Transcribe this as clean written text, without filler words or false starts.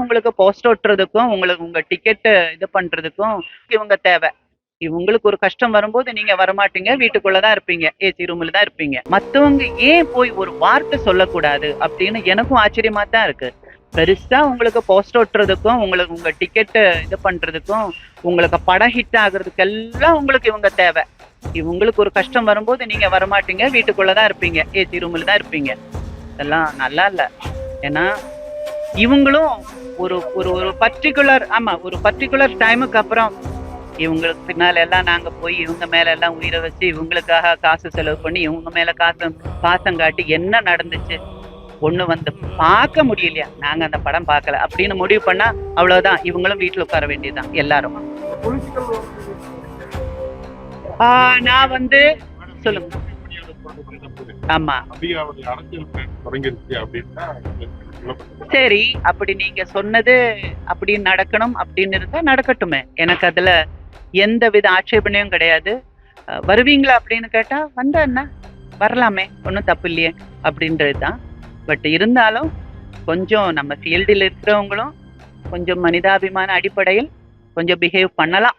உங்களுக்கு போஸ்ட் ஒட்டுறதுக்கும், உங்களுக்கு உங்க டிக்கெட் இது பண்றதுக்கும் இவங்க தேவை. இவங்களுக்கு ஒரு கஷ்டம் வரும்போது நீங்க வரமாட்டீங்க. வீட்டுக்குள்ள தான் இருப்பீங்க. ஏசி ரூம்ல தான் இருப்பீங்க. மத்தவங்க ஏன் போய் ஒரு வார்த்தை சொல்லக்கூடாது அப்படின்னு எனக்கும் ஆச்சரியமா தான் இருக்கு. பெருசா உங்களுக்கு போஸ்ட் ஒட்டுறதுக்கும், உங்களுக்கு உங்க டிக்கெட் இது பண்றதுக்கும், உங்களுக்கு படம் ஹிட் ஆகுறதுக்கெல்லாம் உங்களுக்கு இவங்க தேவை. இவங்களுக்கு ஒரு கஷ்டம் வரும்போது நீங்க வரமாட்டீங்க. வீட்டுக்குள்ள தான் இருப்பீங்க. ஏசி ரூம்ல தான் இருப்பீங்க. இதெல்லாம் நல்லா இல்ல. ஏன்னா, இவங்களும் ஒரு ஒரு ஒரு பர்ட்டிகுலர் ஆமா. ஒரு பர்ட்டிகுலர் டைமுக்கு அப்புறம் இவங்களுக்கு பின்னால எல்லாம் நாங்க போய் இவங்க மேல எல்லாம் உயிர வச்சு, இவங்களுக்காக காசு செலவு பண்ணி, இவங்க மேல பாசம் காட்டி என்ன நடந்துச்சு? ஒண்ணு வந்து பார்க்க முடியலையா? நாங்க அந்த படம் பார்க்கல. அப்படின்னு முடிவு பண்ணா, அவ்வளவுதான். இவங்களும் வீட்ல உட்கார வேண்டியதுதான் எல்லாரும். ஆ நான் வந்து சொல்லுங்க. ஆமா. சரி, அப்படி நீங்க சொன்னது அப்படி நடக்கணும் அப்படின்னு இருந்தா நடக்கட்டுமே. எனக்கு அதுல எந்தவித ஆட்சேபனையும் கிடையாது. வருவீங்களா அப்படின்னு கேட்டா, வந்தா என்ன? வரலாமே. ஒண்ணும் தப்பு இல்லையே அப்படின்றது தான். பட் இருந்தாலும் கொஞ்சம் நம்ம ஃபீல்டில் இருக்கிறவங்களும் கொஞ்சம் மனிதாபிமான அடிப்படையில் கொஞ்சம் பிஹேவ் பண்ணலாம்.